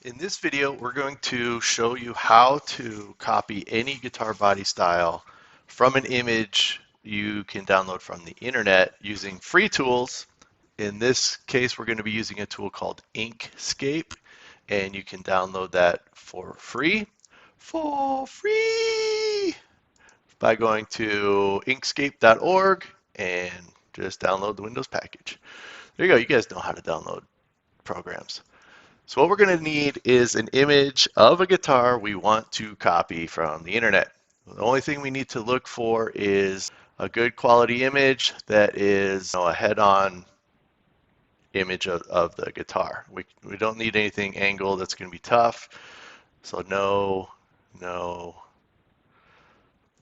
In this video, we're going to show you how to copy any guitar body style from an image you can download from the internet using free tools. In this case, we're going to be using a tool called Inkscape, and you can download that for free by going to inkscape.org and just download the Windows package. There you go. You guys know how to download programs. So what we're going to need is an image of a guitar we want to copy from the internet. The only thing we need to look for is a good quality image that is a head-on image of the guitar. We don't need anything angled that's going to be tough. So no,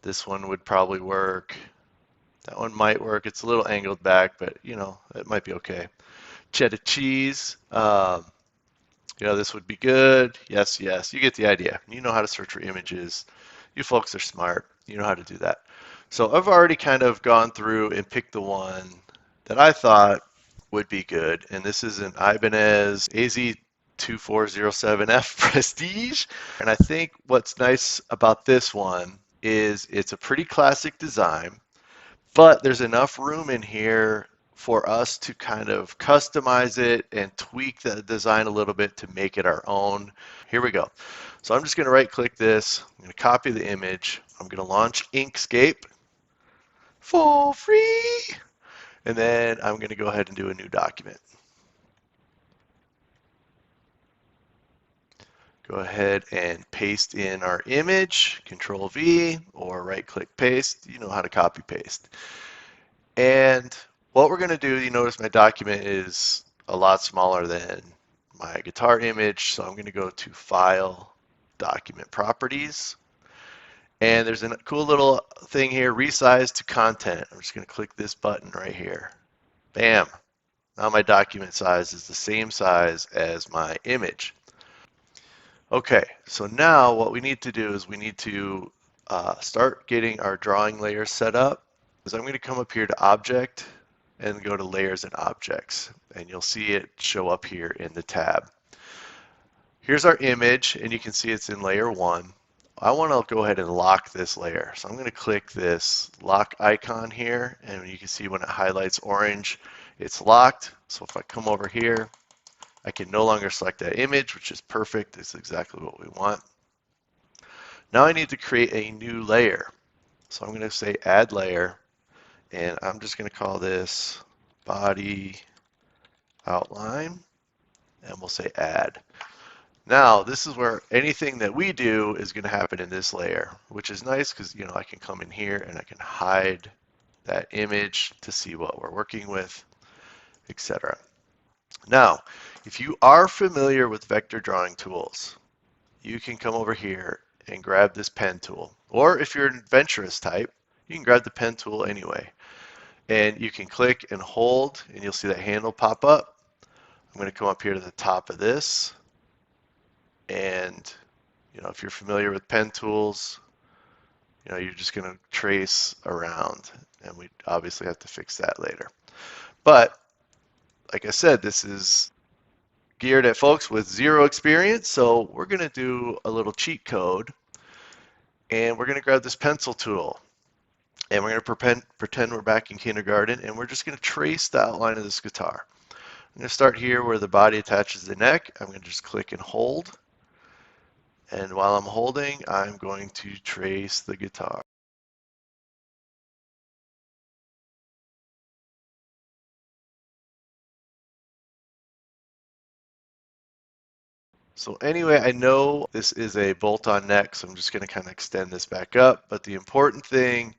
this one would probably work. That one might work. It's a little angled back, but it might be okay. Cheddar cheese. This would be good. Yes, yes. You get the idea. You know how to search for images. You folks are smart. You know how to do that. So I've already kind of gone through and picked the one that I thought would be good. And this is an Ibanez AZ2407F Prestige. And I think what's nice about this one is it's a pretty classic design, but there's enough room in here for us to kind of customize it and tweak the design a little bit to make it our own. Here we go. So I'm just going to right click this. I'm going to copy the image. I'm going to launch Inkscape for free. And then I'm going to go ahead and do a new document. Go ahead and paste in our image, Control V, or right click paste. You know how to copy paste. And what we're going to do, you notice my document is a lot smaller than my guitar image, so I'm going to go to File, Document Properties, and there's a cool little thing here, Resize to Content. I'm just going to click this button right here. Bam! Now my document size is the same size as my image. Okay, so now what we need to do is we need to start getting our drawing layer set up. So I'm going to come up here to Object and go to Layers and Objects, and you'll see it show up here in the tab. Here's our image, and you can see it's in layer 1. I want to go ahead and lock this layer, so I'm going to click this lock icon here, and you can see when it highlights orange, it's locked. So if I come over here, I can no longer select that image, which is perfect. It's exactly what we want. Now I need to create a new layer. So I'm going to say Add Layer, and I'm just going to call this Body Outline, and we'll say Add. Now this is where anything that we do is going to happen in this layer, which is nice because I can come in here and I can hide that image to see what we're working with, etc. Now, if you are familiar with vector drawing tools, you can come over here and grab this pen tool. Or if you're an adventurous type, you can grab the pen tool anyway. And you can click and hold, and you'll see that handle pop up. I'm going to come up here to the top of this. And, if you're familiar with pen tools, you're just going to trace around. And we obviously have to fix that later. But, like I said, this is geared at folks with zero experience. So we're going to do a little cheat code. And we're going to grab this pencil tool. And we're going to pretend we're back in kindergarten, and we're just going to trace the outline of this guitar. I'm going to start here where the body attaches the neck. I'm going to just click and hold. And while I'm holding, I'm going to trace the guitar. So anyway, I know this is a bolt-on neck, so I'm just going to kind of extend this back up. But the important thing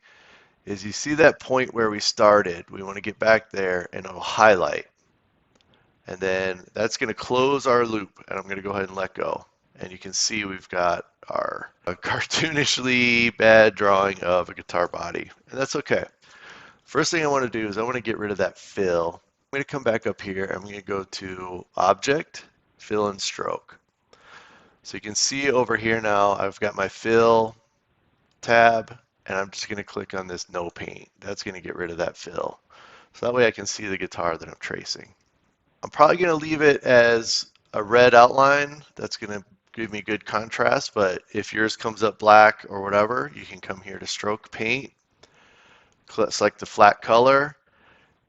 is you see that point where we started. We want to get back there, and it'll highlight. And then that's going to close our loop, and I'm going to go ahead and let go. And you can see we've got our cartoonishly bad drawing of a guitar body, and that's okay. First thing I want to do is I want to get rid of that fill. I'm going to come back up here. I'm going to go to Object, Fill and Stroke. So you can see over here now I've got my Fill tab, and I'm just going to click on this No Paint. That's going to get rid of that fill. So that way I can see the guitar that I'm tracing. I'm probably going to leave it as a red outline, that's going to give me good contrast, but if yours comes up black or whatever, you can come here to stroke paint, select the flat color,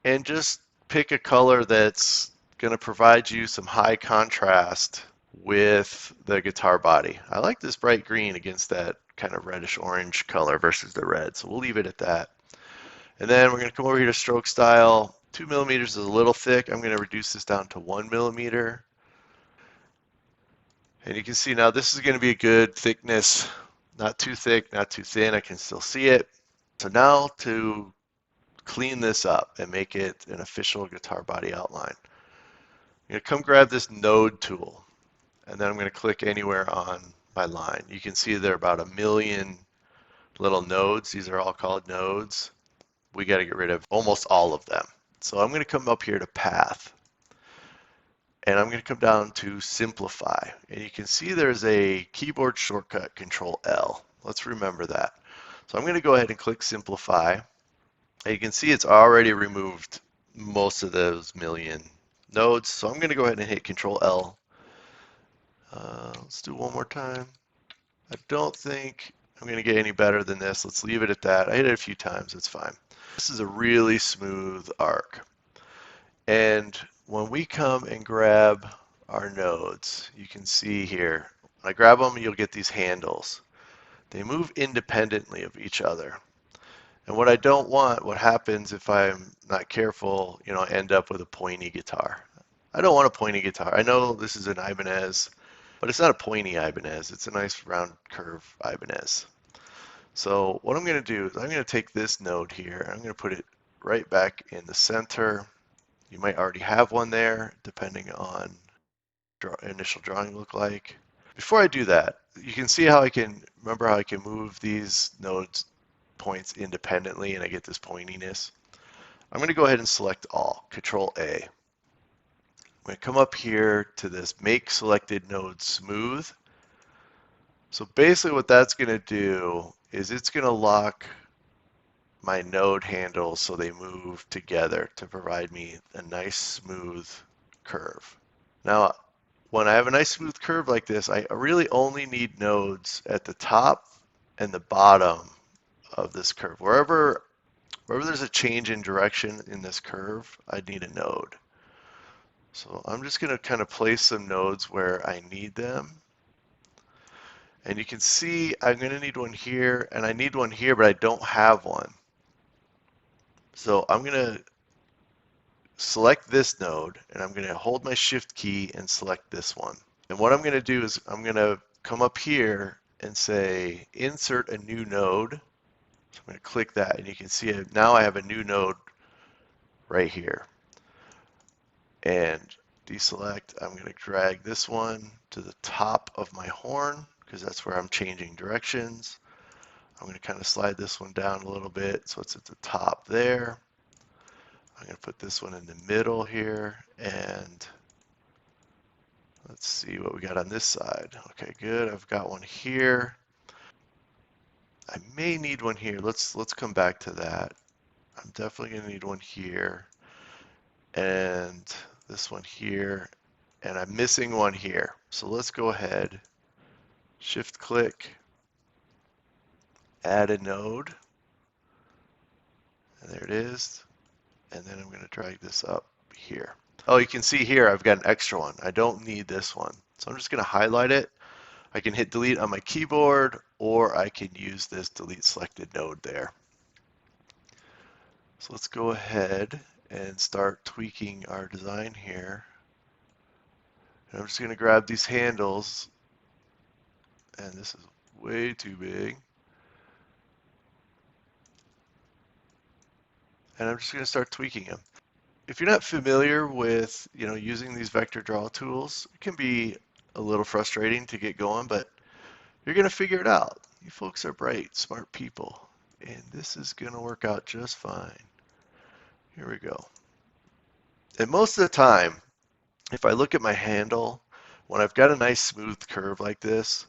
and just pick a color that's going to provide you some high contrast with the guitar body. I like this bright green against that kind of reddish orange color versus the red, so we'll leave it at that. And then we're going to come over here to stroke style. 2 millimeters is a little thick. I'm going to reduce this down to 1 millimeter. And you can see now this is going to be a good thickness, not too thick, not too thin. I can still see it. So now to clean this up and make it an official guitar body outline, I'm going to come grab this node tool, and then I'm going to click anywhere on my line. You can see there are about 1 million little nodes. These are all called nodes. We got to get rid of almost all of them. So I'm going to come up here to path, and I'm going to come down to simplify. And you can see there's a keyboard shortcut, Control L. Let's remember that. So I'm going to go ahead and click simplify. And you can see it's already removed most of those million nodes. So I'm going to go ahead and hit Control L. Let's do one more time. I don't think I'm going to get any better than this. Let's leave it at that. I hit it a few times. It's fine. This is a really smooth arc. And when we come and grab our nodes, you can see here, when I grab them, you'll get these handles. They move independently of each other. And what I don't want, what happens if I'm not careful, I end up with a pointy guitar. I don't want a pointy guitar. I know this is an Ibanez, but it's not a pointy Ibanez. It's a nice round curve Ibanez. So what I'm going to do is I'm going to take this node here, and I'm going to put it right back in the center. You might already have one there, depending on initial drawing look like. Before I do that, you can see how remember how I can move these nodes points independently and I get this pointiness. I'm going to go ahead and select all, Control A. I'm going to come up here to this Make Selected Node Smooth. So basically what that's going to do is it's going to lock my node handles so they move together to provide me a nice smooth curve. Now, when I have a nice smooth curve like this, I really only need nodes at the top and the bottom of this curve. Wherever there's a change in direction in this curve, I need a node. So I'm just going to kind of place some nodes where I need them. And you can see I'm going to need one here, and I need one here, but I don't have one. So I'm going to select this node, and I'm going to hold my Shift key and select this one. And what I'm going to do is I'm going to come up here and say Insert a new node. So I'm going to click that, and you can see now I have a new node right here. And deselect, I'm going to drag this one to the top of my horn because that's where I'm changing directions. I'm going to kind of slide this one down a little bit so it's at the top there. I'm going to put this one in the middle here, and let's see what we got on this side. Okay, good. I've got one here. I may need one here. Let's come back to that. I'm definitely going to need one here, and this one here, and I'm missing one here. So let's go ahead, Shift click, add a node, and there it is. And then I'm going to drag this up here. Oh, you can see here I've got an extra one. I don't need this one. So I'm just going to highlight it. I can hit delete on my keyboard, or I can use this delete selected node there. So let's go ahead and start tweaking our design here. And I'm just going to grab these handles, and this is way too big. And I'm just going to start tweaking them. If you're not familiar with using these vector draw tools, it can be a little frustrating to get going, but you're going to figure it out. You folks are bright, smart people, and this is going to work out just fine. Here we go. And most of the time, if I look at my handle, when I've got a nice smooth curve like this,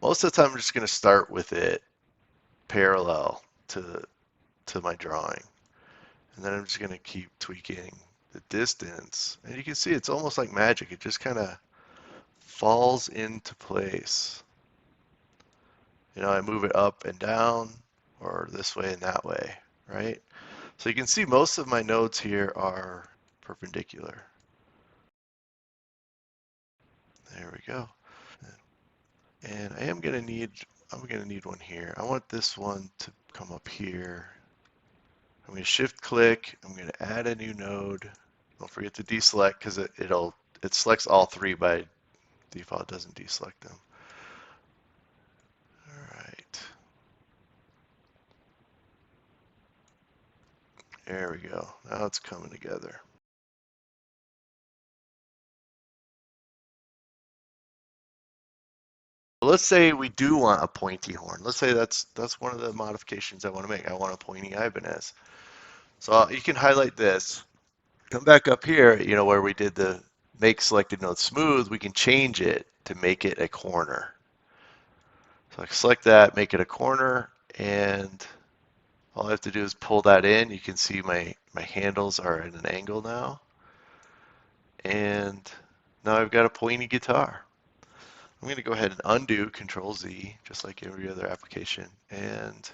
most of the time I'm just going to start with it parallel to my drawing. And then I'm just going to keep tweaking the distance. And you can see it's almost like magic. It just kind of falls into place. I move it up and down or this way and that way, right? So you can see most of my nodes here are perpendicular. There we go. And I'm gonna need one here. I want this one to come up here. I'm gonna shift click. I'm gonna add a new node. Don't forget to deselect because it selects all three by default. It doesn't deselect them. All right. There we go. Now it's coming together. Let's say we do want a pointy horn. Let's say that's one of the modifications I want to make. I want a pointy Ibanez. So you can highlight this. Come back up here, where we did the make selected node smooth, we can change it to make it a corner. So I select that, make it a corner, and all I have to do is pull that in. You can see my handles are at an angle now. And now I've got a pointy guitar. I'm going to go ahead and undo Control Z, just like every other application. And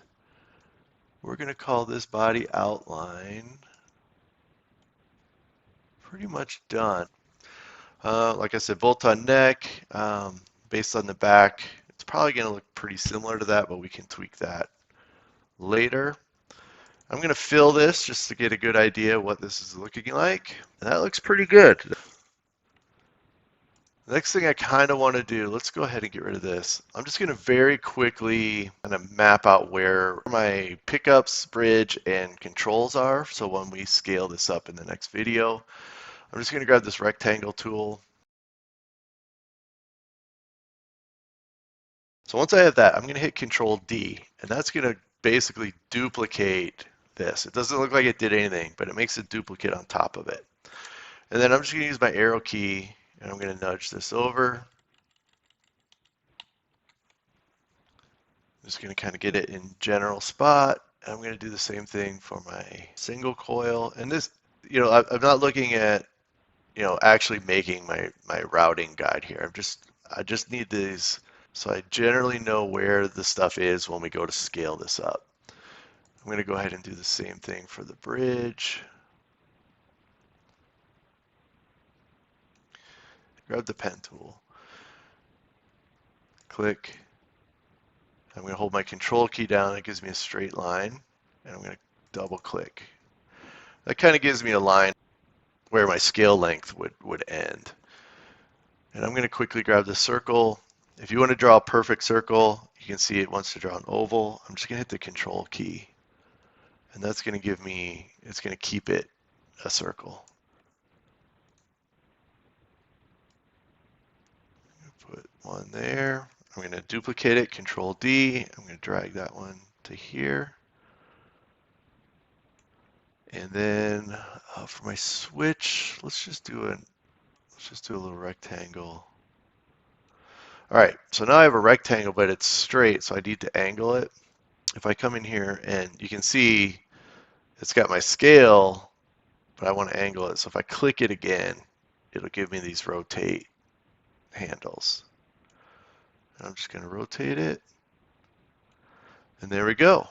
we're going to call this body outline pretty much done. Like I said, bolt-on neck, based on the back, it's probably going to look pretty similar to that, but we can tweak that later. I'm going to fill this just to get a good idea of what this is looking like. And that looks pretty good. The next thing I kind of want to do, let's go ahead and get rid of this. I'm just going to very quickly kind of map out where my pickups, bridge, and controls are. So when we scale this up in the next video, I'm just going to grab this rectangle tool. So once I have that, I'm going to hit Control D, and that's going to basically duplicate this. It doesn't look like it did anything, but it makes a duplicate on top of it. And then I'm just going to use my arrow key, and I'm going to nudge this over. I'm just going to kind of get it in general spot. And I'm going to do the same thing for my single coil. And this, I'm not looking at, actually making my routing guide here. I just need these. So I generally know where the stuff is when we go to scale this up. I'm going to go ahead and do the same thing for the bridge. Grab the pen tool. Click. I'm going to hold my control key down. It gives me a straight line. And I'm going to double click. That kind of gives me a line where my scale length would end. And I'm going to quickly grab the circle. If you want to draw a perfect circle, you can see it wants to draw an oval. I'm just going to hit the control key. And that's going to give me, it's going to keep it a circle. Put one there. I'm going to duplicate it, Control D. I'm going to drag that one to here. And then for my switch, let's just do a little rectangle. All right, so now I have a rectangle, but it's straight, so I need to angle it. If I come in here and you can see it's got my scale, but I want to angle it. So if I click it again, it'll give me these rotate handles. And I'm just going to rotate it. And there we go.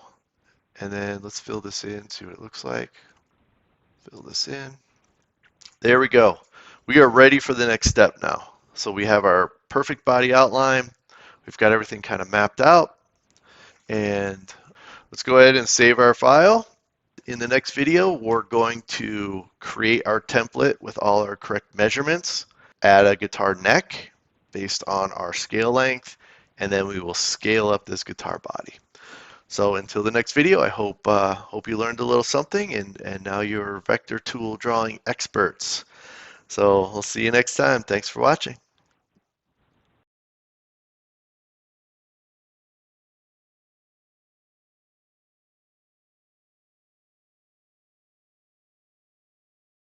And then let's fill this in, see what it looks like. Fill this in. There we go. We are ready for the next step now. So we have our perfect body outline. We've got everything kind of mapped out. And let's go ahead and save our file. In the next video, we're going to create our template with all our correct measurements, add a guitar neck based on our scale length, and then we will scale up this guitar body. So until the next video, I hope you learned a little something, and now you're vector tool drawing experts. So we'll see you next time. Thanks for watching.